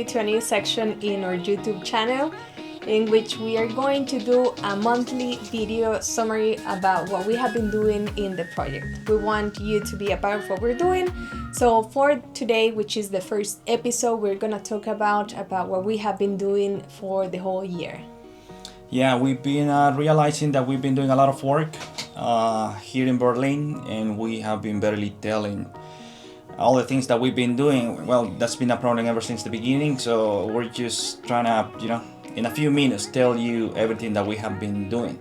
to a new section in our YouTube channel in which we are going to do a monthly video summary about what we have been doing in the project. We want you to be a part of what we're doing. So for today, which is the first episode, we're gonna talk about what we have been doing for the whole year. Yeah, we've been realizing that we've been doing a lot of work here in Berlin, and we have been barely telling all the things that we've been doing. Well, that's been a problem ever since the beginning, so we're just trying to, in a few minutes tell you everything that we have been doing.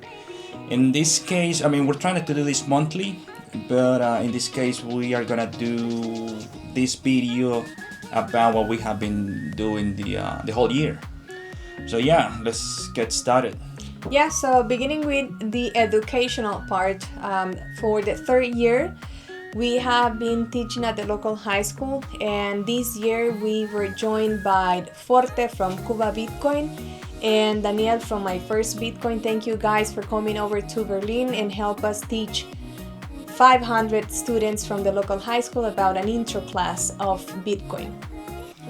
In this case, we're trying to do this monthly, but in this case we are gonna do this video about what we have been doing the whole year. So yeah, let's get started. Yeah, so beginning with the educational part, for the third year, we have been teaching at the local high school, and this year we were joined by Forte from Cuba Bitcoin and Daniel from My First Bitcoin. Thank you guys for coming over to Berlin and help us teach 500 students from the local high school about an intro class of Bitcoin.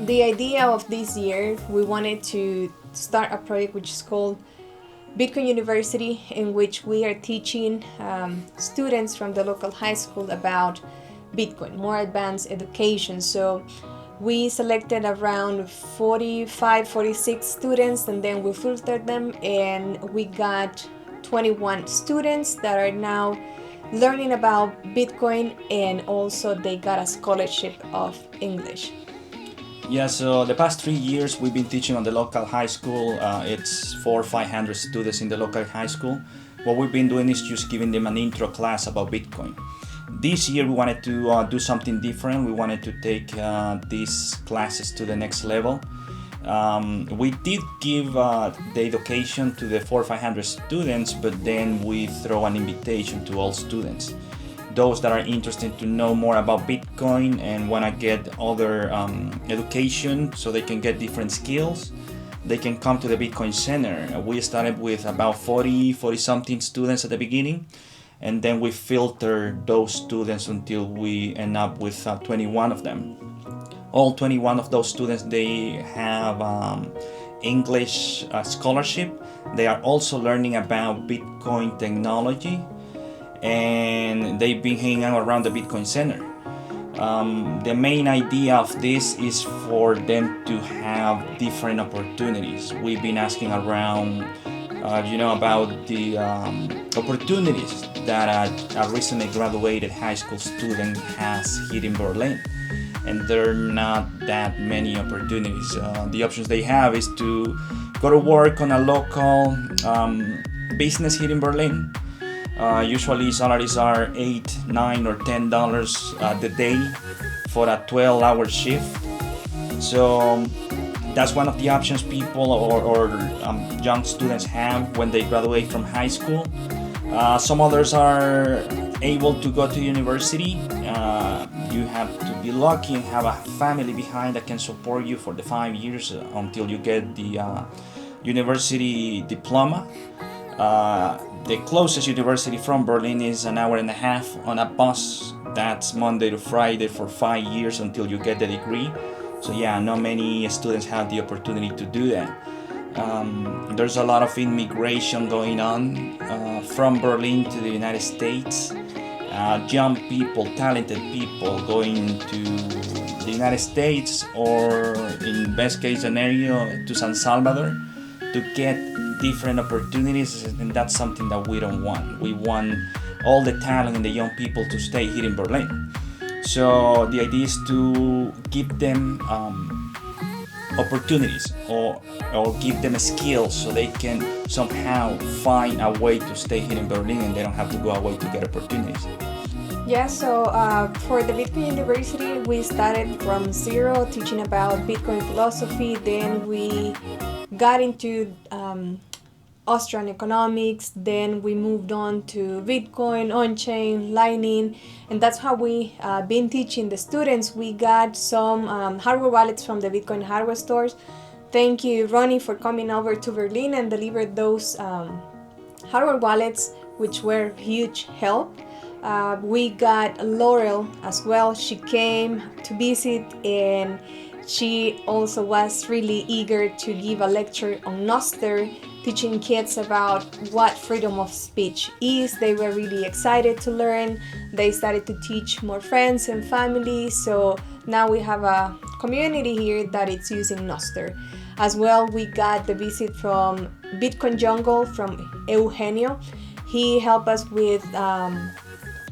The idea of this year, we wanted to start a project which is called Bitcoin University, in which we are teaching students from the local high school about Bitcoin, more advanced education. So we selected around 46 students, and then we filtered them, and we got 21 students that are now learning about Bitcoin, and also they got a scholarship of English. Yeah, so the past 3 years we've been teaching on the local high school. It's 400 or 500 students in the local high school. What we've been doing is just giving them an intro class about Bitcoin. This year we wanted to do something different. We wanted to take these classes to the next level. We did give the education to the 400 or 500 students, but then we throw an invitation to all students. Those that are interested to know more about Bitcoin and want to get other education so they can get different skills, they can come to the Bitcoin Center. We started with about 40 something students at the beginning, and then we filter those students until we end up with 21 of them. All 21 of those students, they have English scholarship. They are also learning about Bitcoin technology, and they've been hanging out around the Bitcoin Center. The main idea of this is for them to have different opportunities. We've been asking around, about the opportunities that a recently graduated high school student has here in Berlin. And there are not that many opportunities. The options they have is to go to work on a local business here in Berlin. Usually salaries are $8, $9, or $10 a day for a 12-hour shift. So that's one of the options people or young students have when they graduate from high school. Some others are able to go to university. You have to be lucky and have a family behind that can support you for the 5 years until you get the university diploma. The closest university from Berlin is an hour and a half on a bus. That's Monday to Friday for 5 years until you get the degree. So yeah, not many students have the opportunity to do that. There's a lot of immigration going on from Berlin to the United States. Young people, talented people going to the United States, or in best case scenario to San Salvador, to get different opportunities, and that's something that we don't want. We want all the talent and the young people to stay here in Berlin. So the idea is to give them opportunities or give them skills so they can somehow find a way to stay here in Berlin and they don't have to go away to get opportunities. Yeah, so for the Bitcoin University, we started from zero teaching about Bitcoin philosophy. Then we got into Austrian economics. Then we moved on to Bitcoin, on-chain, Lightning, and that's how we been teaching the students. We got some hardware wallets from the Bitcoin hardware stores. Thank you, Ronnie, for coming over to Berlin and delivered those hardware wallets, which were huge help. We got Laurel as well. She came to visit and She also was really eager to give a lecture on Nostr, teaching kids about what freedom of speech is. They were really excited to learn. They started to teach more friends and family. So now we have a community here that is using Nostr. As well, we got the visit from Bitcoin Jungle from Eugenio. He helped us with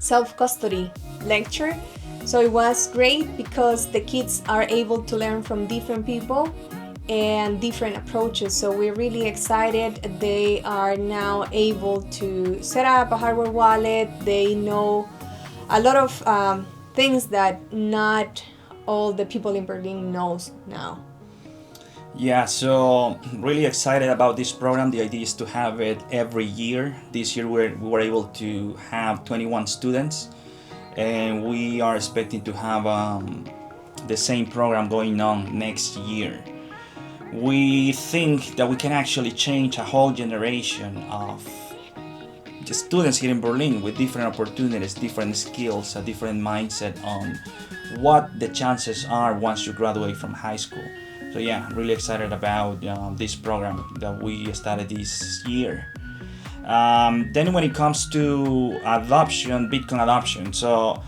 self-custody lecture. So it was great because the kids are able to learn from different people and different approaches. So we're really excited. They are now able to set up a hardware wallet. They know a lot of things that not all the people in Berlin knows now. Yeah, so really excited about this program. The idea is to have it every year. This year we were able to have 21 students, and we are expecting to have the same program going on next year. We think that we can actually change a whole generation of the students here in Berlin with different opportunities, different skills, a different mindset on what the chances are once you graduate from high school. So yeah, really excited about this program that we started this year. Then when it comes to adoption, Bitcoin adoption, so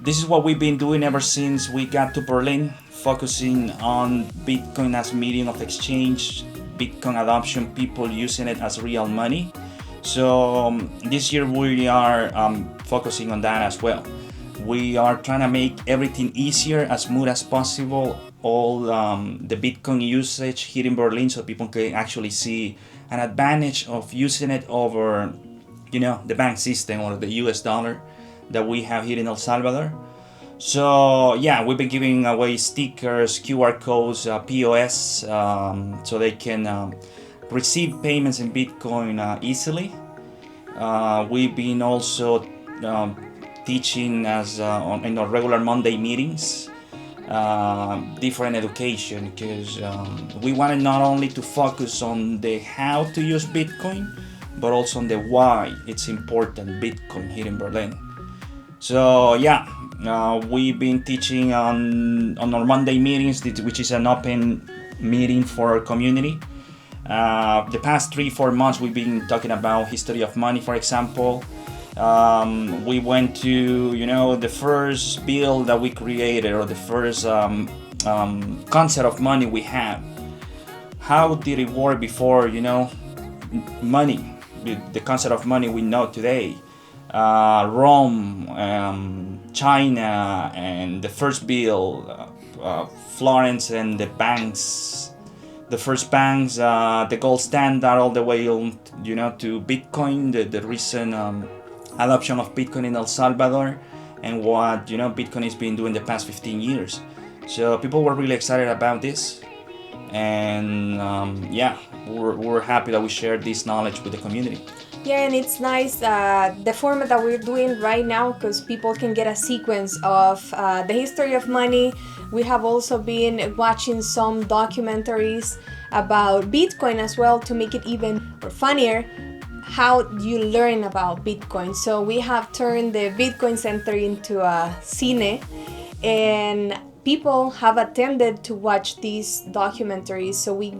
this is what we've been doing ever since we got to Berlin, focusing on Bitcoin as medium of exchange, Bitcoin adoption, people using it as real money. So this year we are focusing on that as well. We are trying to make everything easier, as smooth as possible, all the Bitcoin usage here in Berlin, so people can actually see an advantage of using it over, the bank system or the US dollar that we have here in El Salvador. So yeah, we've been giving away stickers, QR codes, POS, so they can receive payments in Bitcoin easily. We've been also teaching in our regular Monday meetings, different education, because we wanted not only to focus on the how to use Bitcoin, but also on the why it's important Bitcoin here in Berlin. So yeah, we've been teaching on our Monday meetings, which is an open meeting for our community. The past 3-4 months we've been talking about history of money, for example. We went to the first bill that we created, or the first concept of money we had. How did it work before money, the concept of money we know today? Rome, China, and the first bill, Florence, and the banks, the first banks, the gold standard, all the way on, to Bitcoin, the recent adoption of Bitcoin in El Salvador, and what Bitcoin has been doing the past 15 years. So people were really excited about this, and we're happy that we shared this knowledge with the community. Yeah, and it's nice the format that we're doing right now, because people can get a sequence of the history of money. We have also been watching some documentaries about Bitcoin as well, to make it even funnier how you learn about Bitcoin. So we have turned the Bitcoin Center into a cine, and people have attended to watch these documentaries. So we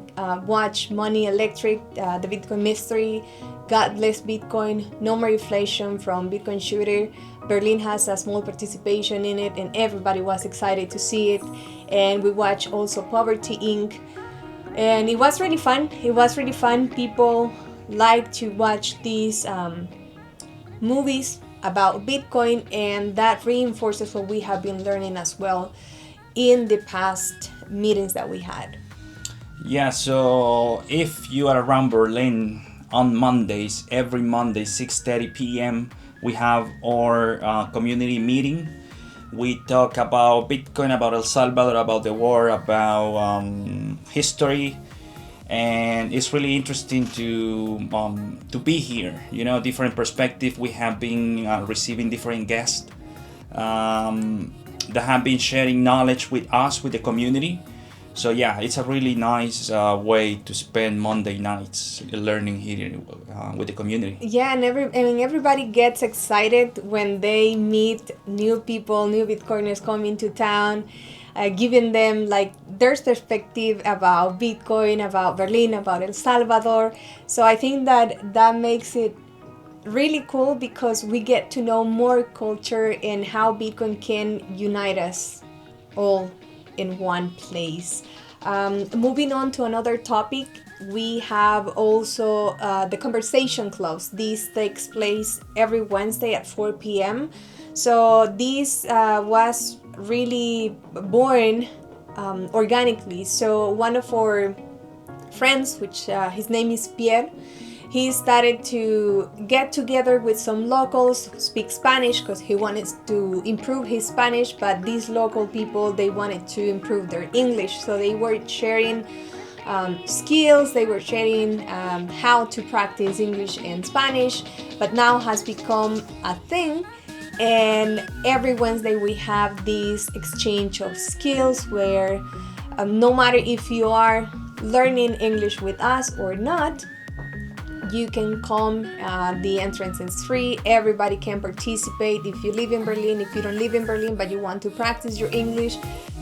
watch Money Electric, the Bitcoin Mystery, Godless Bitcoin, No More Inflation from Bitcoin Shooter. Berlin has a small participation in it, and everybody was excited to see it. And we watch also Poverty Inc. And it was really fun. People like to watch these movies about Bitcoin, and that reinforces what we have been learning as well in the past meetings that we had. Yeah, so if you are around Berlin on Mondays, every Monday 6:30 p.m. we have our community meeting. We talk about Bitcoin, about El Salvador, about the war, about history, and it's really interesting to be here. Different perspective. We have been receiving different guests that have been sharing knowledge with us, with the community. So yeah, it's a really nice way to spend Monday nights learning here with the community. Yeah, and everybody gets excited when they meet new people, new Bitcoiners coming to town, giving them like their perspective about Bitcoin, about Berlin, about El Salvador. So I think that makes it really cool because we get to know more culture and how Bitcoin can unite us all in one place. Moving on to another topic, we have also the conversation clubs. This takes place every Wednesday at 4 p.m. So this was really born organically. So one of our friends, which his name is Pierre, he started to get together with some locals who speak Spanish because he wanted to improve his Spanish, but these local people, they wanted to improve their English. So they were sharing skills, they were sharing how to practice English and Spanish, but now has become a thing. And every Wednesday we have this exchange of skills where no matter if you are learning English with us or not, you can come. The entrance is free. Everybody can participate. If you live in Berlin, if you don't live in Berlin but you want to practice your English,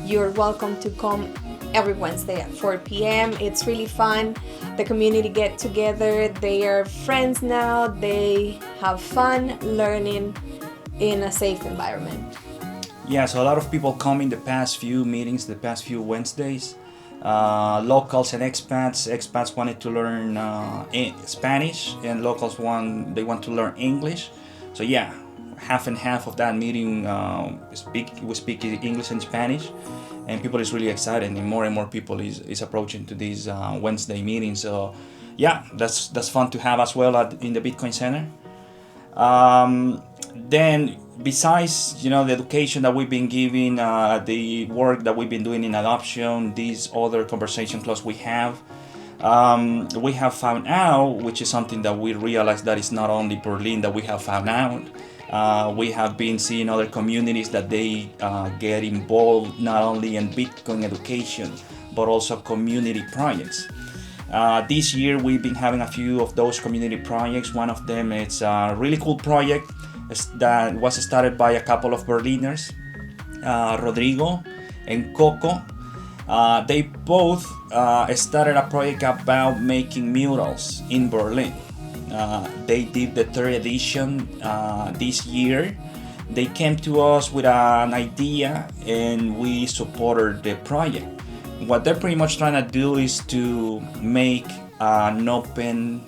you're welcome to come every Wednesday at 4 p.m. It's really fun. The community get together. They are friends now. They have fun learning in a safe environment. Yeah, so a lot of people come in the past few meetings, the past few Wednesdays. Locals and expats. Expats wanted to learn Spanish, and locals they want to learn English. So yeah, half and half of that meeting we speak English and Spanish, and people is really excited, and more people is approaching to these Wednesday meetings. So yeah, that's fun to have as well in the Bitcoin Center. Then besides the education that we've been giving, the work that we've been doing in adoption, these other conversation clubs we have found out, which is something that we realized that it's not only Berlin that we have found out. We have been seeing other communities that they get involved not only in Bitcoin education but also community projects. This year we've been having a few of those community projects. One of them is a really cool project that was started by a couple of Berliners, Rodrigo and Coco. They both started a project about making murals in Berlin. They did the third edition this year. They came to us with an idea and we supported the project. What they're pretty much trying to do is to make an open,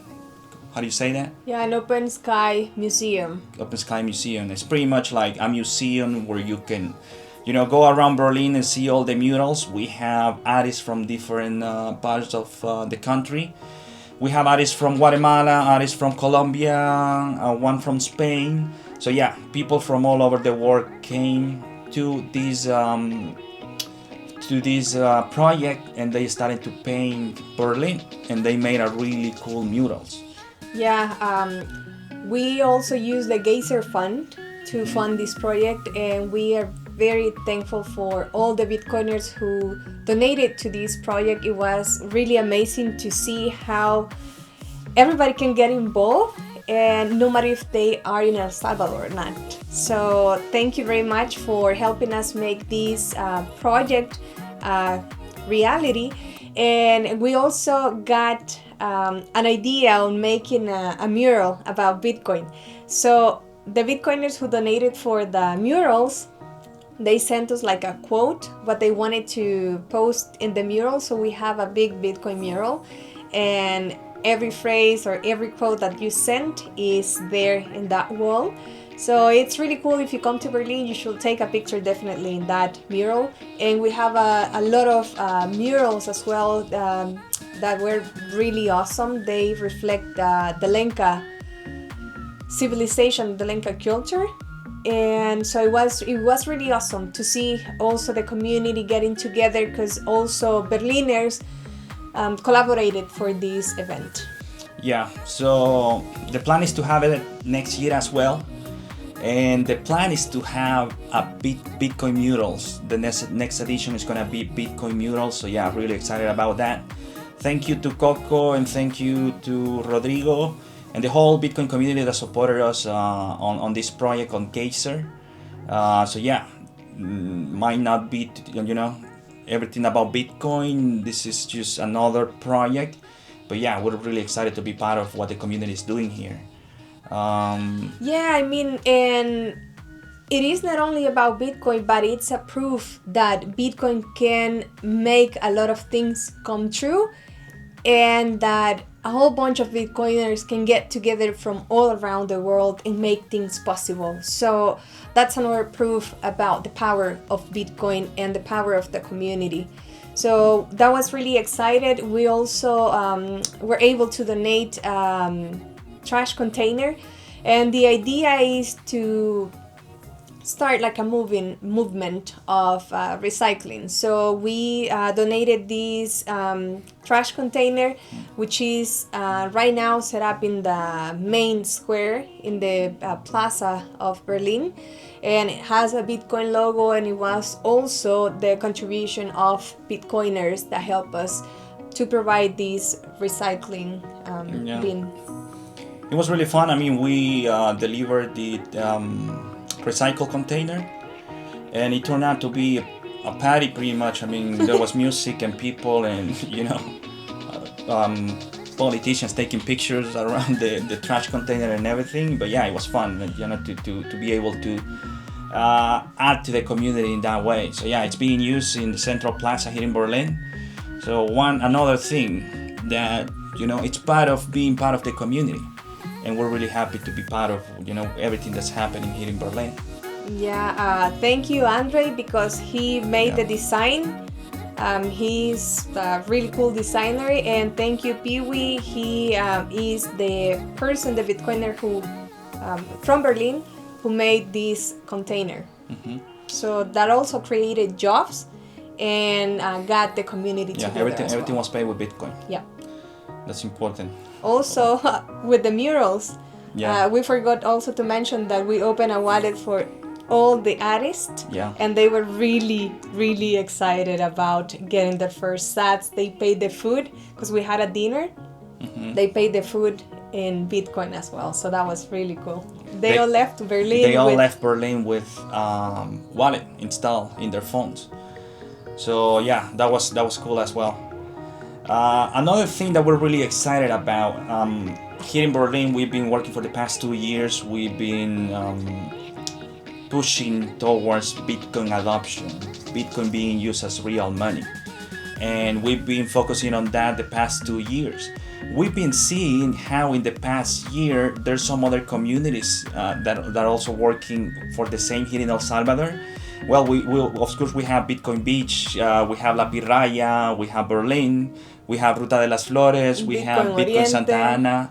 how do you say that? Yeah, an open sky museum. Open sky museum. It's pretty much like a museum where you can, go around Berlin and see all the murals. We have artists from different parts of the country. We have artists from Guatemala, artists from Colombia, one from Spain. So yeah, people from all over the world came to this project, and they started to paint Berlin, and they made a really cool murals. Yeah, we also use the Geyser Fund to fund this project, and we are very thankful for all the Bitcoiners who donated to this project. It was really amazing to see how everybody can get involved, and no matter if they are in El Salvador or not. So thank you very much for helping us make this project reality. And we also got an idea on making a mural about Bitcoin. So the Bitcoiners who donated for the murals, they sent us like a quote, what they wanted to post in the mural. So we have a big Bitcoin mural, and every phrase or every quote that you sent is there in that wall. So it's really cool. If you come to Berlin, you should take a picture definitely in that mural. And we have a lot of murals as well that were really awesome. They reflect the Lenca civilization, the Lenca culture. And so it was really awesome to see also the community getting together, because also Berliners collaborated for this event. Yeah, so the plan is to have it next year as well. And the plan is to have a Bitcoin murals. The next edition is going to be Bitcoin murals. So yeah, really excited about that. Thank you to Coco, and thank you to Rodrigo and the whole Bitcoin community that supported us on this project on Geyser. So yeah, might not be, everything about Bitcoin. This is just another project. But yeah, we're really excited to be part of what the community is doing here. Yeah, I mean, and it is not only about Bitcoin, but it's a proof that Bitcoin can make a lot of things come true, and that a whole bunch of Bitcoiners can get together from all around the world and make things possible. So that's another proof about the power of Bitcoin and the power of the community. So that was really excited. We also were able to donate trash container, and the idea is to start like a movement of recycling. So we donated this trash container, which is right now set up in the main square in the plaza of Berlin, and it has a Bitcoin logo, and it was also the contribution of Bitcoiners that help us to provide this recycling bin. It was really fun. I mean, we delivered the recycle container, and it turned out to be a party pretty much. I mean, there was music and people, and politicians taking pictures around the trash container and everything. But yeah, it was fun, to be able to add to the community in that way. So yeah, it's being used in the Central Plaza here in Berlin. So another thing that it's part of being part of the community. And we're really happy to be part of everything that's happening here in Berlin. Yeah, thank you, Andre, because he made the design. He's a really cool designer, and thank you, Pee-wee. He is the person, the Bitcoiner who from Berlin, who made this container. Mm-hmm. So that also created jobs and got the community together. Everything was paid with Bitcoin. Yeah, that's important. Also, with the murals, we forgot also to mention that we opened a wallet for all the artists, and they were really, really excited about getting their first sats. They paid the food because we had a dinner. Mm-hmm. They paid the food in Bitcoin as well, so that was really cool. They all left Berlin. They all left Berlin with wallet installed in their phones. So yeah, that was cool as well. Another thing that we're really excited about, here in Berlin, we've been working for the past 2 years. We've been pushing towards Bitcoin adoption, Bitcoin being used as real money. And we've been focusing on that the past 2 years. We've been seeing how in the past year, there's some other communities that are also working for the same here in El Salvador. Well, we of course we have Bitcoin Beach, we have La Pirraya, we have Berlin, we have Ruta de las Flores, we have Bitcoin Santa Ana.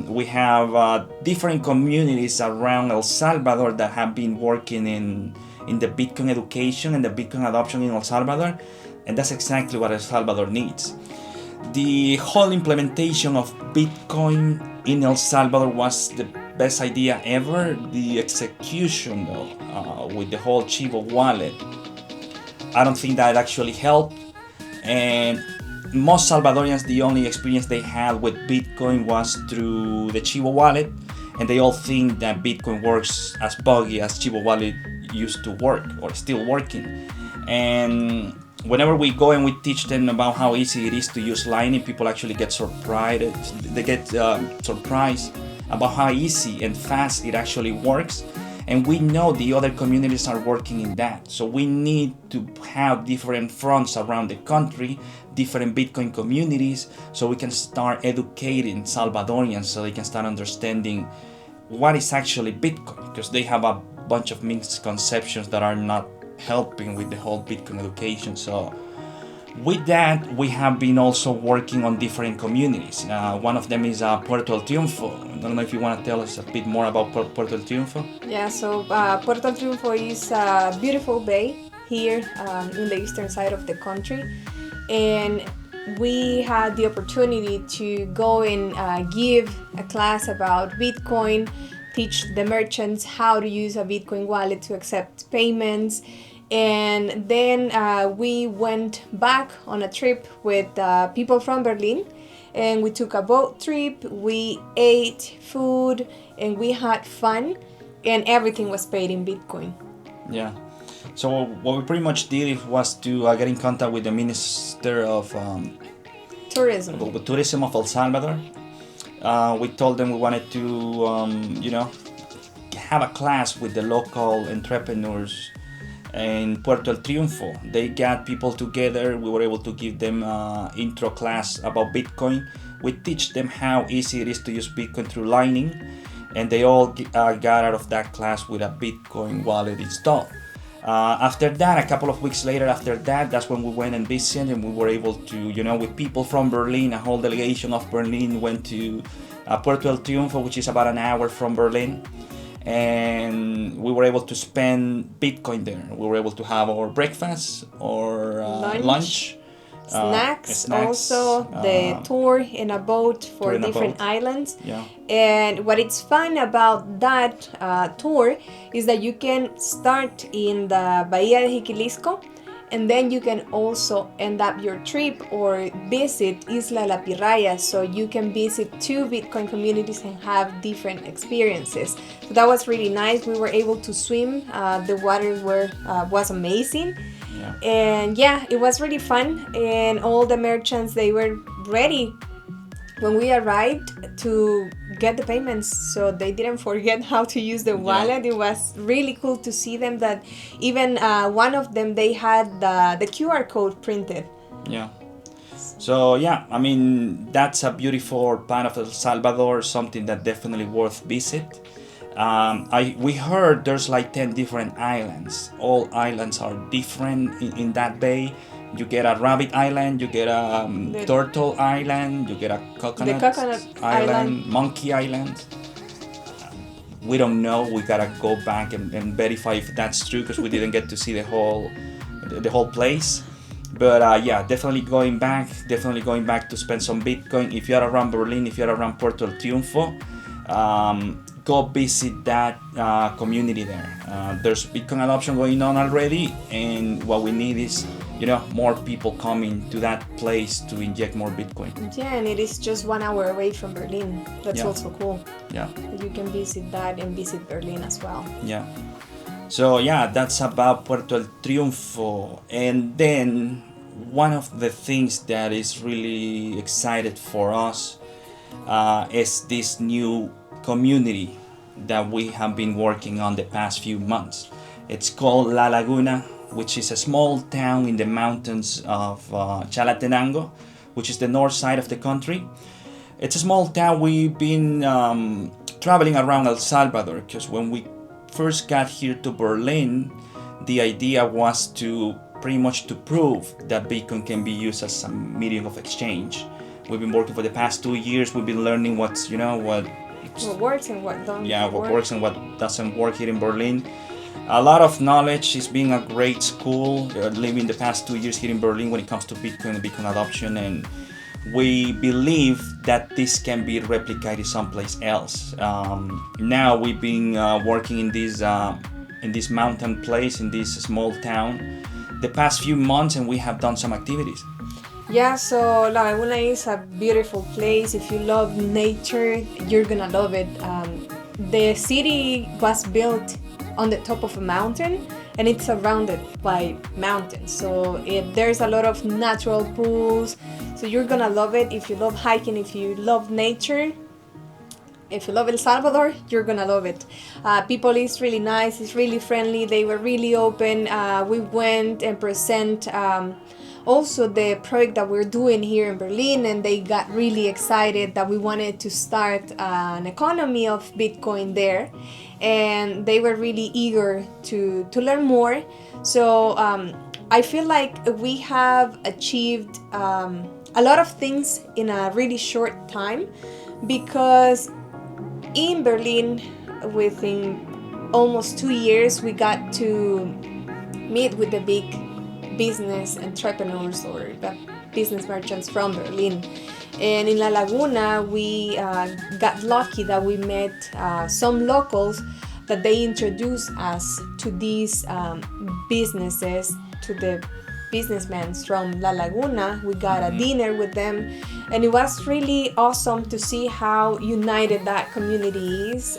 We have different communities around El Salvador that have been working in the Bitcoin education and the Bitcoin adoption in El Salvador, and that's exactly what El Salvador needs. The whole implementation of Bitcoin in El Salvador was the best idea ever. The execution with the whole Chivo wallet, I don't think that actually helped, and most Salvadorians, the only experience they had with Bitcoin was through the Chivo wallet, and they all think that Bitcoin works as buggy as Chivo wallet used to work or still working. And whenever we go and we teach them about how easy it is to use Lightning, people actually get surprised. They get surprised about how easy and fast it actually works. And we know the other communities are working in that. So we need to have different fronts around the country, different Bitcoin communities, so we can start educating Salvadorians so they can start understanding what is actually Bitcoin, because they have a bunch of misconceptions that are not helping with the whole Bitcoin education. So with that, we have been also working on different communities. One of them is Puerto El Triunfo. I don't know if you want to tell us a bit more about Puerto El Triunfo. Yeah, so Puerto El Triunfo is a beautiful bay here in the eastern side of the country. And we had the opportunity to go and give a class about Bitcoin, teach the merchants how to use a Bitcoin wallet to accept payments. And then we went back on a trip with people from Berlin, and we took a boat trip, we ate food, and we had fun, and everything was paid in Bitcoin. Yeah. So what we pretty much did was to get in contact with the Minister of Tourism. Tourism of El Salvador. We told them we wanted to, have a class with the local entrepreneurs in Puerto El Triunfo. They got people together. We were able to give them an intro class about Bitcoin. We teach them how easy it is to use Bitcoin through Lightning, and they all got out of that class with a Bitcoin wallet installed. After that, a couple of weeks later after that, that's when we went and visited, and we were able to, with people from Berlin, a whole delegation of Berlin went to Puerto El Triunfo, which is about an hour from Berlin, and we were able to spend Bitcoin there. We were able to have our breakfast or lunch. Snacks, also the tour in a boat for different islands. Yeah. And what it's fun about that tour is that you can start in the Bahía de Jiquilisco, and then you can also end up your trip or visit Isla La Pirraya, so you can visit 2 Bitcoin communities and have different experiences. So that was really nice. We were able to swim. The water was amazing. Yeah. And yeah, it was really fun, and all the merchants, they were ready when we arrived to get the payments, so they didn't forget how to use the wallet. Yeah. It was really cool to see them that even one of them, they had the QR code printed. Yeah. So yeah, I mean, that's a beautiful part of El Salvador, something that definitely worth visit. We heard there's like 10 different islands. All islands are different in that bay. You get a rabbit island, you get a turtle island, you get a coconut island, monkey island. We don't know. We gotta go back and verify if that's true, because we didn't get to see the whole place. But yeah, definitely going back to spend some Bitcoin. If you're around Berlin, if you're around Puerto El Triunfo, go visit that community there. There's Bitcoin adoption going on already, and what we need is, more people coming to that place to inject more Bitcoin. Yeah, and it is just 1 hour away from Berlin. That's also cool. Yeah. You can visit that and visit Berlin as well. Yeah. So yeah, that's about Puerto El Triunfo. And then one of the things that is really excited for us is this new community that we have been working on the past few months. It's called La Laguna, which is a small town in the mountains of Chalatenango, which is the north side of the country. It's a small town. We've been traveling around El Salvador, because when we first got here to Berlin, the idea was to pretty much to prove that Bitcoin can be used as a medium of exchange. We've been working for the past 2 years. We've been learning what works and what doesn't. Yeah, what works and what doesn't work here in Berlin. A lot of knowledge. Is being a great school. Living the past 2 years here in Berlin when it comes to Bitcoin and Bitcoin adoption, and we believe that this can be replicated someplace else. Now we've been working in this mountain place, in this small town, the past few months, and we have done some activities. Yeah, so La Laguna is a beautiful place. If you love nature, you're gonna love it. The city was built on the top of a mountain, and it's surrounded by mountains. So there's a lot of natural pools. So you're gonna love it. If you love hiking, if you love nature, if you love El Salvador, you're gonna love it. People is really nice. It's really friendly. They were really open. We went and present also the project that we're doing here in Berlin, and they got really excited that we wanted to start an economy of Bitcoin there, and they were really eager to learn more. So I feel like we have achieved a lot of things in a really short time, because in Berlin, within almost 2 years, we got to meet with the big business entrepreneurs or business merchants from Berlin. And in La Laguna, we got lucky that we met some locals that they introduced us to these businesses, to the businessmen from La Laguna. We got a dinner with them, and it was really awesome to see how united that community is.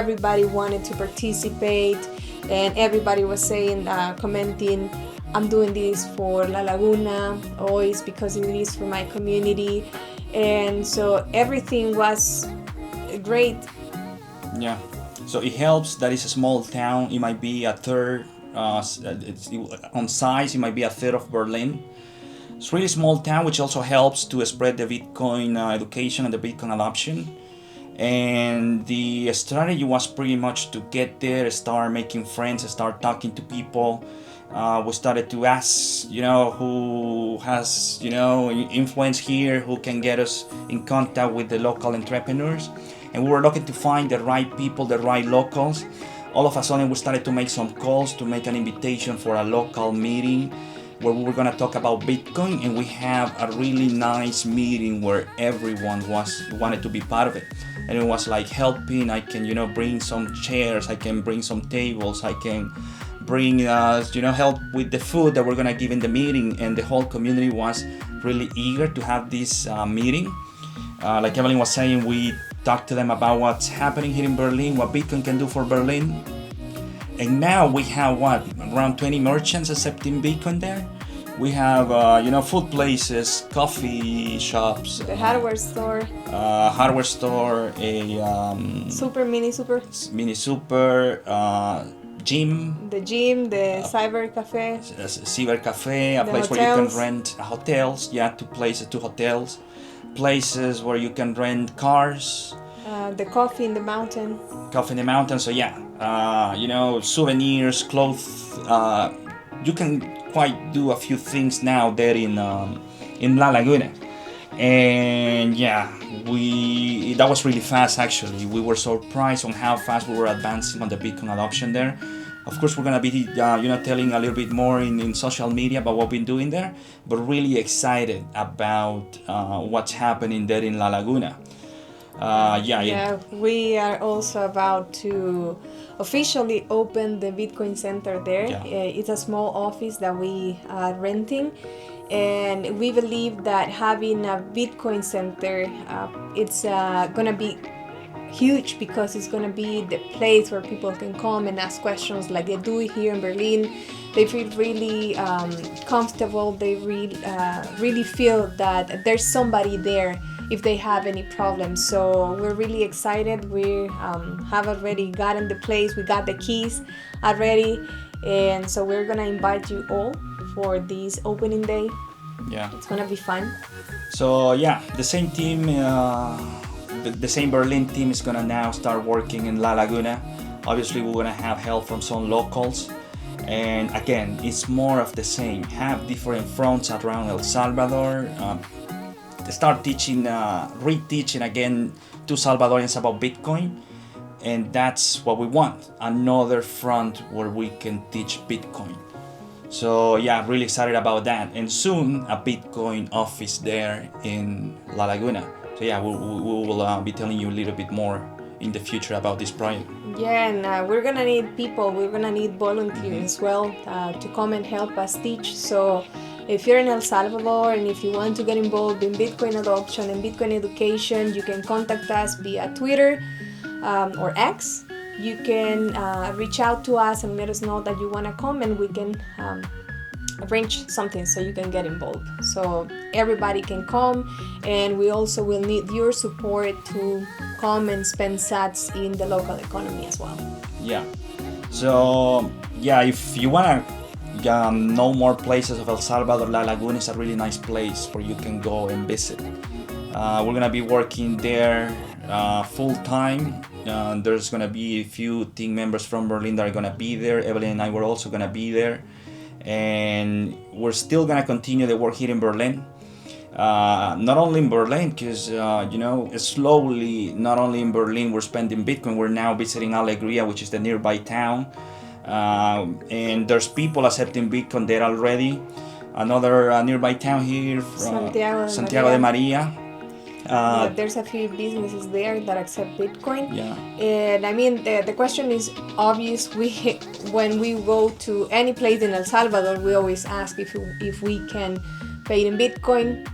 Everybody wanted to participate, and everybody was saying, commenting, I'm doing this for La Laguna, or it's because it is for my community. And so everything was great. Yeah. So it helps that it's a small town. It might be a third, on size, it might be a third of Berlin. It's really small town, which also helps to spread the Bitcoin education and the Bitcoin adoption. And the strategy was pretty much to get there, start making friends, start talking to people. We started to ask, who has, influence here, who can get us in contact with the local entrepreneurs. And we were looking to find the right people, the right locals. All of a sudden, we started to make some calls to make an invitation for a local meeting where we were going to talk about Bitcoin, and we have a really nice meeting where everyone wanted to be part of it. And it was like helping. I can, bring some chairs, I can bring some tables, I can bring, help with the food that we're going to give in the meeting. And the whole community was really eager to have this meeting. Like Evelyn was saying, we talked to them about what's happening here in Berlin, what Bitcoin can do for Berlin. And now we have around 20 merchants accepting Bitcoin there. We have, food places, coffee shops, The hardware store, a mini super, gym, the gym, the cyber cafe, cyber cafe, a The place where you can hotels. rent hotels, two hotels, places where you can rent cars, the coffee in the mountain. coffee in the mountains. So souvenirs, clothes. You can quite do a few things now there in La Laguna. And that was really fast. Actually, we were surprised on how fast we were advancing on the Bitcoin adoption there. Of course, we're gonna be telling a little bit more in social media about what we've been doing there, but really excited about what's happening there in La Laguna. We are also about to officially open the Bitcoin Center there. Yeah. It's a small office that we are renting, and we believe that having a Bitcoin Center, it's gonna be huge, because it's gonna be the place where people can come and ask questions like they do here in Berlin. They feel really comfortable. They really feel that there's somebody there if they have any problems. So we're really excited. We have already gotten the place. We got the keys already, and so we're gonna invite you all for this opening day. Yeah. It's gonna be fun. So the same team, the same Berlin team is gonna now start working in La Laguna. Obviously, we're gonna have help from some locals. And again, it's more of the same. Have different fronts around El Salvador. Start teaching, reteaching again to Salvadorians about Bitcoin. And that's what we want. Another front where we can teach Bitcoin. So really excited about that. And soon a Bitcoin office there in La Laguna. So we will be telling you a little bit more in the future about this project. Yeah, and we're gonna need people. We're gonna need volunteers as well to come and help us teach. So if you're in El Salvador and if you want to get involved in Bitcoin adoption and Bitcoin education, you can contact us via Twitter or X. You can reach out to us and let us know that you want to come, and we can arrange something so you can get involved. So everybody can come, and we also will need your support to come and spend sats in the local economy as well. Yeah. So if you want to know more places of El Salvador, La Laguna is a really nice place where you can go and visit. We're gonna be working there full time. There's gonna be a few team members from Berlin that are gonna be there. Evelyn and I were also gonna be there, and we're still gonna continue the work here in Berlin. Not only in Berlin, because slowly, not only in Berlin we're spending Bitcoin. We're now visiting Alegria, which is the nearby town, and there's people accepting Bitcoin there already. Another nearby town here, Santiago de Maria. There's a few businesses there that accept Bitcoin. Yeah. And I mean, the question is obvious. When we go to any place in El Salvador, we always ask if we can pay in Bitcoin.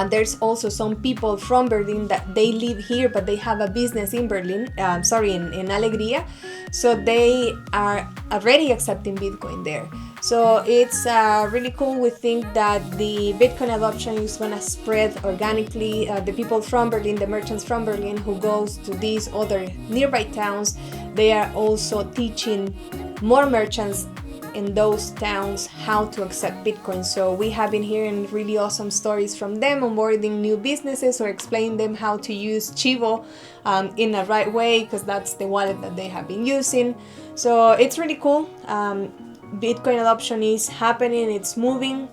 There's also some people from Berlin that they live here, but they have a business in Berlin, in Alegría. So they are already accepting Bitcoin there. So it's really cool. We think that the Bitcoin adoption is going to spread organically. The people from Berlin, the merchants from Berlin who goes to these other nearby towns, they are also teaching more merchants in those towns how to accept Bitcoin. So we have been hearing really awesome stories from them onboarding new businesses or explaining them how to use Chivo in the right way, because that's the wallet that they have been using. So it's really cool. Bitcoin adoption is happening, it's moving,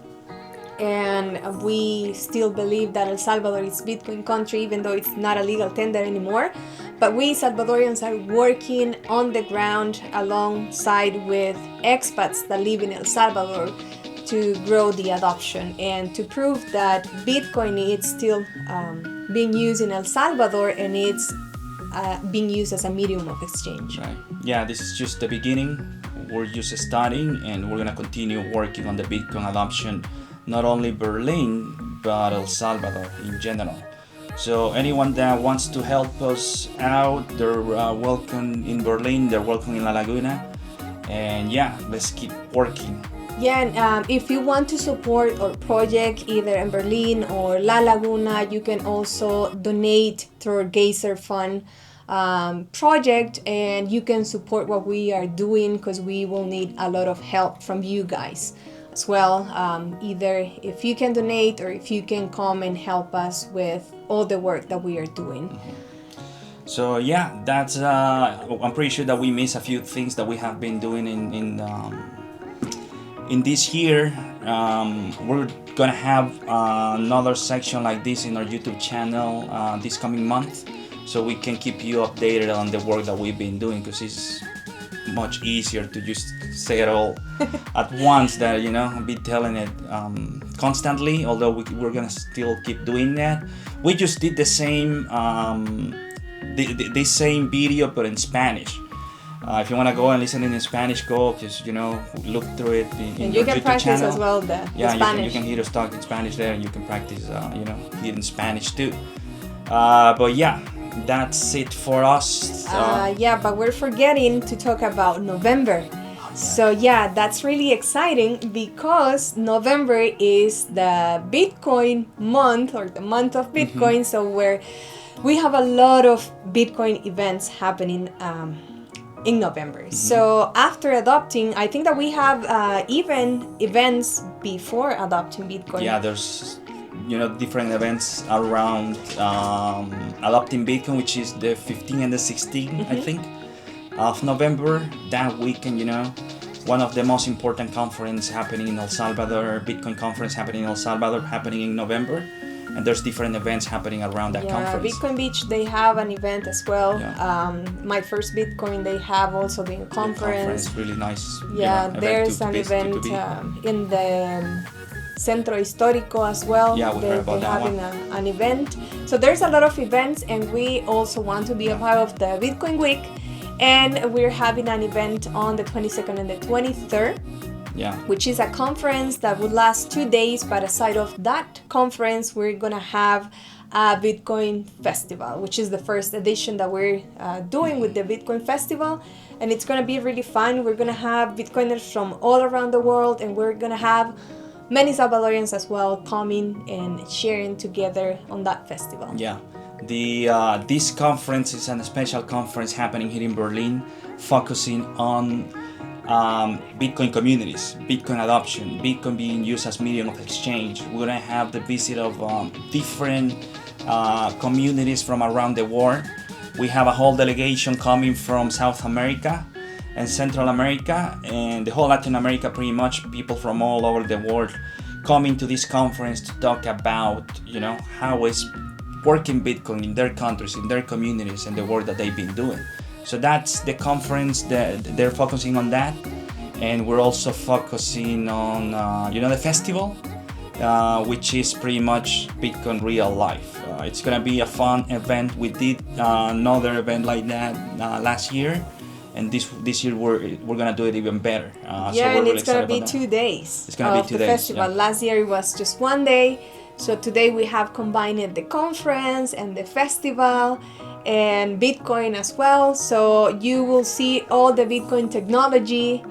and we still believe that El Salvador is Bitcoin country, even though it's not a legal tender anymore. But we Salvadorians are working on the ground alongside with expats that live in El Salvador to grow the adoption and to prove that Bitcoin is still being used in El Salvador, and it's being used as a medium of exchange. Right. Yeah, this is just the beginning. We're just starting, and we're going to continue working on the Bitcoin adoption, not only Berlin, but El Salvador in general. So anyone that wants to help us out, they're welcome in Berlin, they're welcome in La Laguna. And yeah, let's keep working. Yeah, and if you want to support our project either in Berlin or La Laguna, you can also donate through our Geyser Fund project, and you can support what we are doing, because we will need a lot of help from you guys as well. Either if you can donate or if you can come and help us with all the work that we are doing. Mm-hmm. So yeah, that's I'm pretty sure that we miss a few things that we have been doing in this year. We're gonna have another section like this in our YouTube channel this coming month, so we can keep you updated on the work that we've been doing, because it's much easier to just say it all at once than be telling it constantly, although we're gonna still keep doing that. We just did the same the same video but in Spanish. If you want to go and listen in Spanish, go, just look through it in you your can YouTube practice channel. as well the Spanish. You can hear us talk in Spanish there, and you can practice here in Spanish too. But yeah, that's it for us. Yeah, but we're forgetting to talk about November. So yeah, that's really exciting, because November is the Bitcoin month, or the month of Bitcoin. So we have a lot of Bitcoin events happening in November. So after adopting, I think that we have even events before adopting Bitcoin. Yeah, there's different events around adopting Bitcoin, which is the 15th and the 16th, I think, of November. That weekend, one of the most important conferences happening in El Salvador, Bitcoin conference happening in El Salvador, happening in November. And there's different events happening around that conference. Bitcoin Beach, they have an event as well. Yeah. My First Bitcoin, they have also the conference. Really nice. Yeah, there's an event in the Centro Histórico as well. Yeah, we heard about that one. An event. So there's a lot of events, and we also want to be a part of the Bitcoin Week. And we're having an event on the 22nd and the 23rd. Yeah. Which is a conference that would last 2 days, but aside of that conference, we're gonna have a Bitcoin Festival, which is the first edition that we're doing with the Bitcoin Festival, and it's gonna be really fun. We're gonna have Bitcoiners from all around the world, and we're gonna have many Salvadorians as well coming and sharing together on that festival. Yeah. This conference is a special conference happening here in Berlin, focusing on Bitcoin communities, Bitcoin adoption, Bitcoin being used as medium of exchange. We're gonna have the visit of different communities from around the world. We have a whole delegation coming from South America and Central America, and the whole Latin America, pretty much, people from all over the world coming to this conference to talk about how is working Bitcoin in their countries, in their communities, and the work that they've been doing. So that's the conference that they're focusing on that, and we're also focusing on the festival, which is pretty much Bitcoin real life. It's gonna be a fun event. We did another event like that last year, and this year we're gonna do it even better. Yeah, we're and really it's gonna excited be about 2 days It's gonna be of 2 the days, festival. yeah. Last year it was just 1 day, so today we have combined the conference and the festival and Bitcoin as well. So you will see all the Bitcoin technology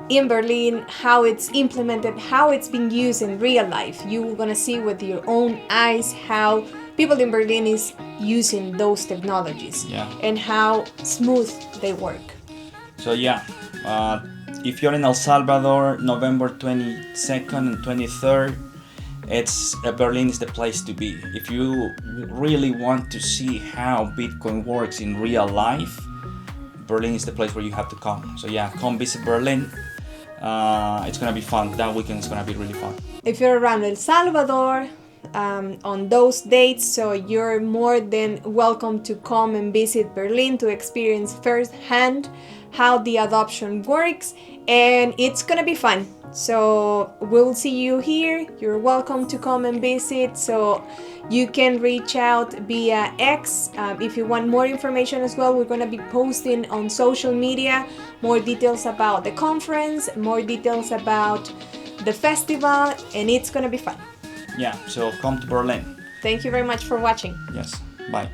in Berlin, how it's implemented, how it's being used in real life. You're gonna see with your own eyes how people in Berlin is using those technologies, Yeah. and how smooth they work. So yeah, if you're in El Salvador, November 22nd and 23rd, Berlin is the place to be. If you really want to see how Bitcoin works in real life, Berlin is the place where you have to come. So yeah, come visit Berlin. It's gonna be fun. That weekend is gonna be really fun. If you're around El Salvador on those dates, so you're more than welcome to come and visit Berlin to experience firsthand how the adoption works, and it's gonna be fun. So we'll see you here. You're welcome to come and visit. So you can reach out via X if you want more information as well. We're going to be posting on social media more details about the conference, more details about the festival, and it's going to be fun. Yeah, so come to Berlin. Thank you very much for watching. Yes, bye.